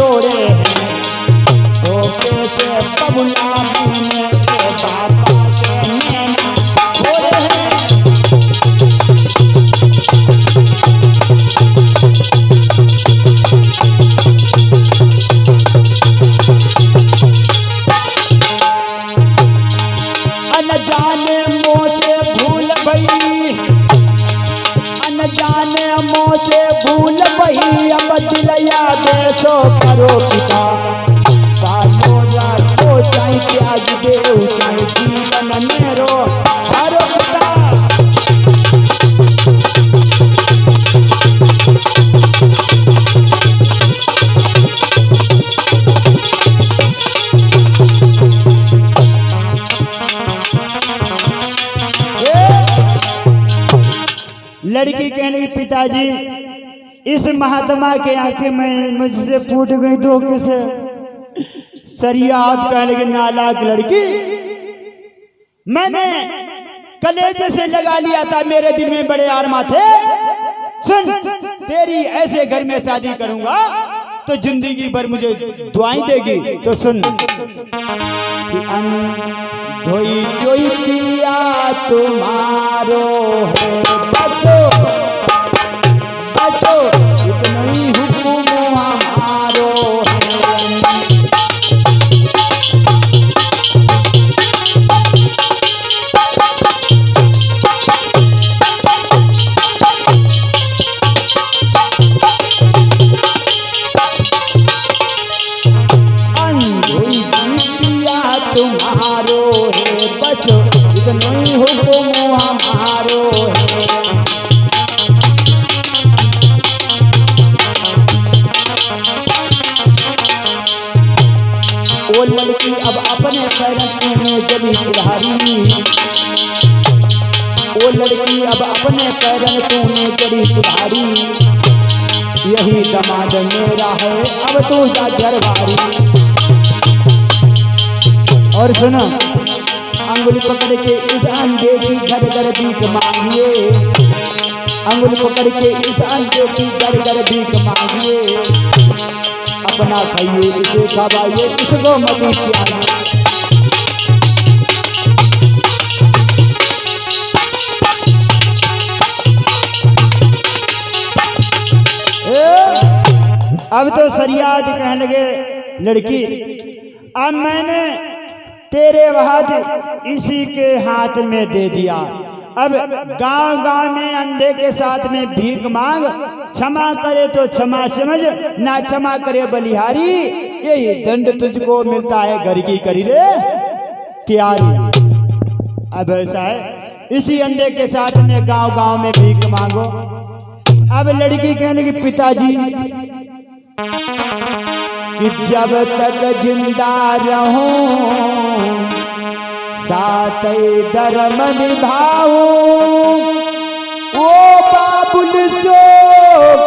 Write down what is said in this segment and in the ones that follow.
तोड़े हैं, धोखे से बबुला में के पापा के नैना तोड़े हैं। अनजाने मोचे भूल भई, अनजाने मोचे भूल भई, अब दिलया बेसो करो पिता, पालो राखो चाहे त्याग देव चाहे जीवन मेरो हरो पिता। लड़की कहने की पिताजी इस महात्मा के आंखें में मुझसे फूट गई धोखे से। शरीयत कहने की नालायक लड़की, मैंने कलेजे से लगा लिया था, मेरे दिल में बड़े अरमान थे। सुन, तेरी ऐसे घर में शादी करूंगा तो जिंदगी भर मुझे दुआएं देगी। तो सुन, धोई जोई पिया तुम्हारो है, बचो बचो इतना ही हुक्म हमारो है। धोई पिया तुम्हारो है, बचो इतना ही हुक्म हमारो है। वो लड़की अब अपने पैरों में जली कुल्हाड़ी, वो लड़की अब अपने पैरों में जली कुल्हाड़ी, यही दमाद मेरा है अब तू जा घरवारी। और सुनो, अंगुली पकड़ के इस अंधे की घर घर भीख मांगिए, अंगुली पकड़ के इस अंधे की घर घर भीख मांगिए, अपना खाइए इसे खवाइए इसको मत प्याइए। अब तो शरीयत कहने लगे लड़की, अब मैंने तेरे हाथ इसी के हाथ में दे दिया, अब गांव गांव में अंधे के साथ में भीख मांग, क्षमा करे तो क्षमा समझ, ना क्षमा करे बलिहारी, यही दंड तुझको मिलता है घर की करी रे क्यारी। अब ऐसा है, इसी अंधे के साथ में गांव गांव में भीख मांगो। अब लड़की कहने की पिताजी कि जब तक जिंदा रहूं साथ धर्म निभाऊं, ओ बाबुल सो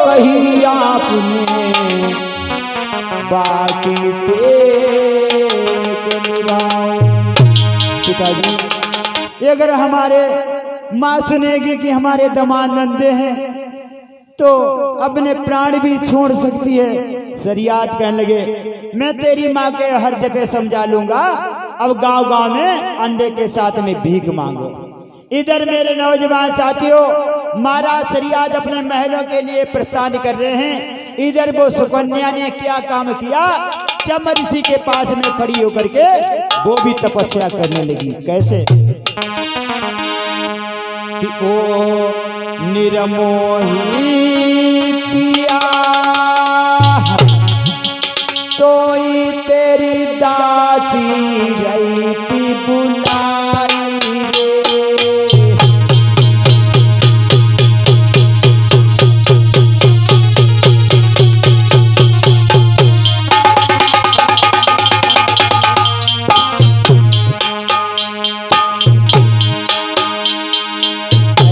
कही आपने बाकी टेक निभाऊं। पिताजी अगर हमारे माँ सुनेगी कि हमारे दामाद नंदे हैं तो अपने प्राण भी छोड़ सकती है। शरीयत कहने लगे मैं तेरी माँ के हर दफे समझा लूंगा, अब गांव गांव में अंधे के साथ में भीख मांगो। इधर मेरे नौजवान साथियों, महाराज शरीयत अपने महलों के लिए प्रस्थान कर रहे हैं। इधर वो सुकन्या ने क्या काम किया, चमर ऋषि के पास में खड़ी होकर के वो भी तपस्या करने लगी। कैसे कि ओ निरमोही पिया तोई तेरी दासी रहती बुलाई रे।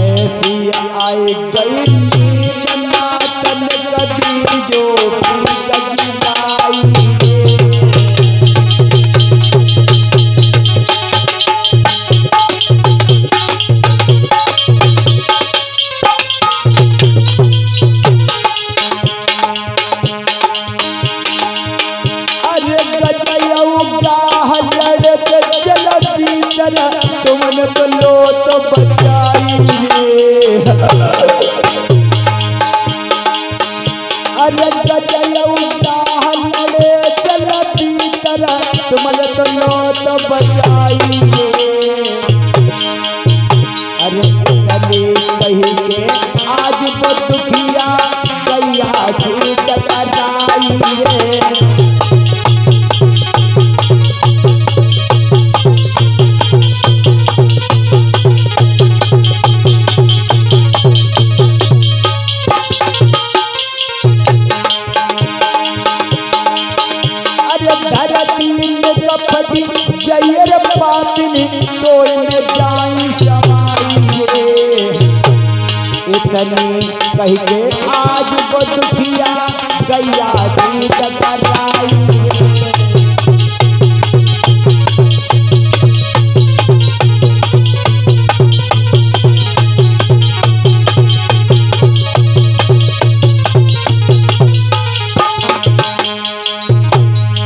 ऐसी आई गई नातन कदी जो भी गई रे। तो लो तो बचाई रे। अरे लड़े चल भीतर तुम तो लो तो बचाई रे। अरे कही के आज वो दुखिया गैया की टकराई रे। जयर पापिनी तोड़ में जाई समाई रे। इतनी कही के आज वो दुखिया गैया सी टकराई रे।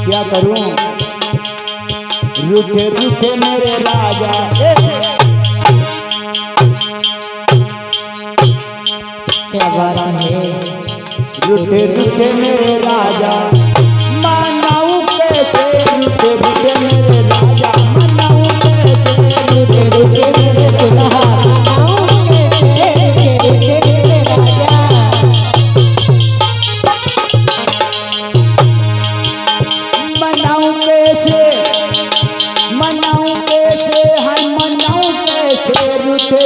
क्या करूं रूठे रूठे मेरे राजा। क्या बात है। रूठे रूठे मेरे राजा मनाऊं कैसे। रूठे रूठे मेरे राजा मनाऊं कैसे। रूठे रूठे मेरे दुल्हा मनाऊं कैसे। रूठे रूठे मेरे राजा मनाऊं कैसे। मनाऊं कैसे हाय मनाऊं कैसे। रूठे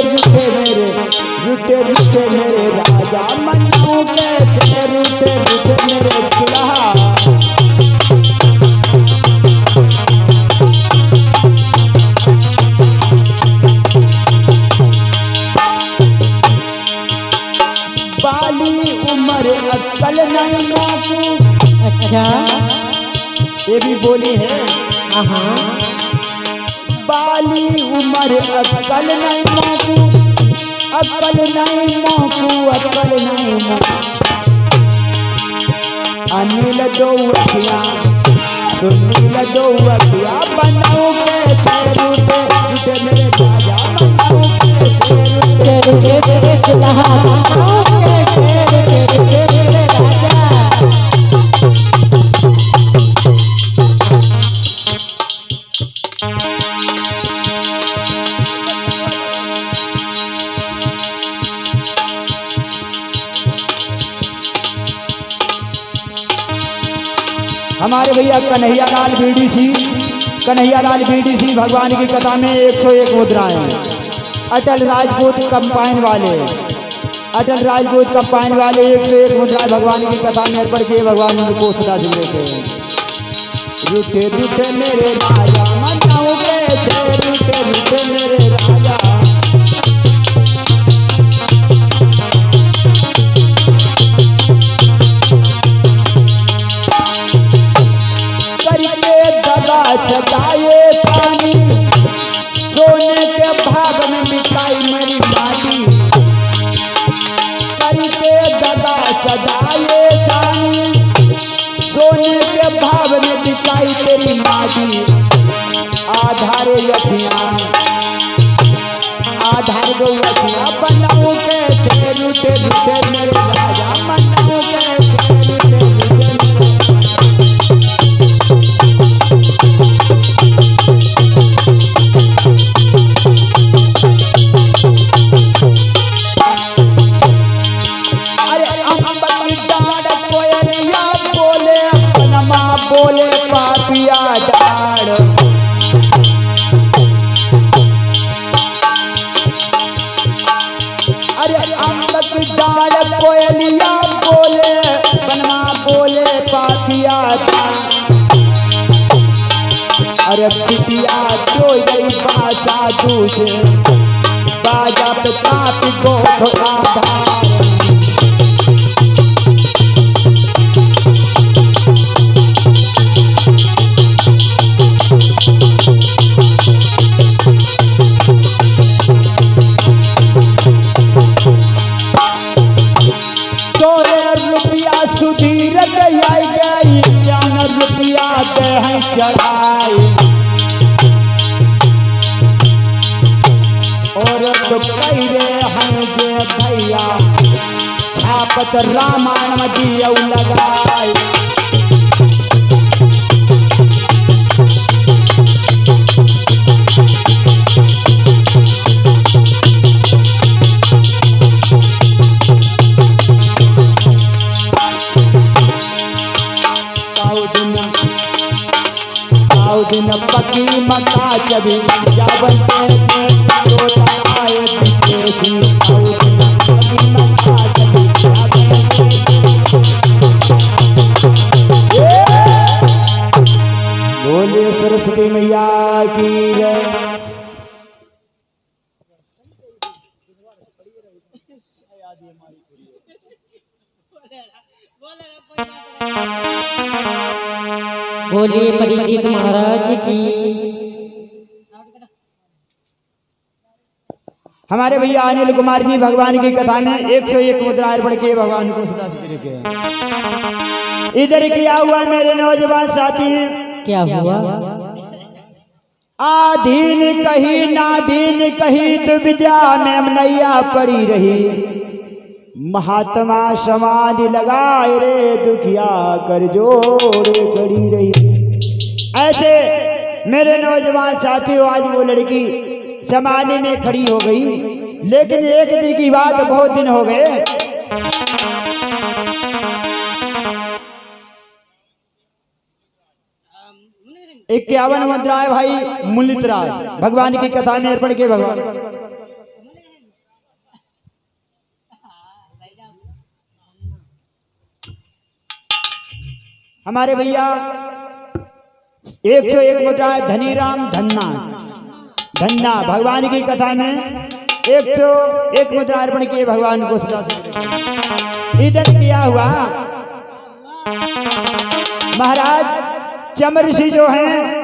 रूठे मेरे राजा मनाऊं कैसे। रूठे रूठे मेरे दुल्हा। बाली उम्र अक्ल नहीं माकू। अच्छा ये भी बोली है। हाँ बाली उम्र अक्ल नहीं माकू। अक्ल नहीं माकू अक्ल नहीं माकू। अनिल दो अखियां सुनील दो अखियां बनाओ कैसे। रूठे रूठे मेरे राजा बनाओ कैसे। रूठे रूठे मेरे दुल्हा मनाऊं कैसे। रूठे रूठे मेरे राजा हमारे भैया कन्हैयालाल बीडीसी भगवान की कथा में 101 मुद्राएं। अटल राजपूत कंपाइन वाले 101 मुद्राएं भगवान की कथा में अर्पण किए भगवान को सदा जुड़े थे। रूठे रूठे मेरे राजा मनाऊं कैसे। रूठे रूठे मेरे राजा सदाए पानी सोने के भाग में बिछाई मेरी माटी। करके दगा सदाए पानी सोने के भाग में बिछाई तेरी माटी। आधार यखियां आधार दो यखियां बनाऊं कैसे। रूठे रूठे मेरे राजा बनाऊं कैसे। रूठे रूठे बोले पापिया डाड़। अरे अम्ब की डाड़ कोयलिया बोले बनमा बोले पापिया डाड़। अरे पिटिया जो गई बाजा दूसरे बाजा पे कापी को थोड़ा धार। सुधीर गई ज्ञान रुपया दे चढ़ाई। तो रामायण में दिया लगाए। दिन पकी मका चबी जावन के तो तलाए विदेशी पकी मका चबी बोले सरस्वती मैया की जय। बोलिए परीक्षित महाराज की। हमारे भैया अनिल कुमार जी भगवान की कथा में 101 मुद्रा अर्पण के भगवान को सदा शुक्र के। इधर किया हुआ मेरे नौजवान साथी, क्या हुआ? आधीन कही नाधीन कही तो विद्या में नैया पड़ी रही। महात्मा समाधि लगाए रे दुखिया कर जोड़े खड़ी रही। ऐसे मेरे नौजवान साथियों आज वो लड़की समाधि में खड़ी हो गई, लेकिन एक दिन की बात, बहुत दिन हो गए। 51 मुद्राएं भाई मुलित राज भगवान की कथा में अर्पण के भगवान। हमारे भैया 101 मुद्राएं धनीराम धन्ना धन्ना भगवान की कथा में 101 मुद्रा अर्पण किए भगवान को सदा। इधर किया हुआ महाराज चमरसी जो हैं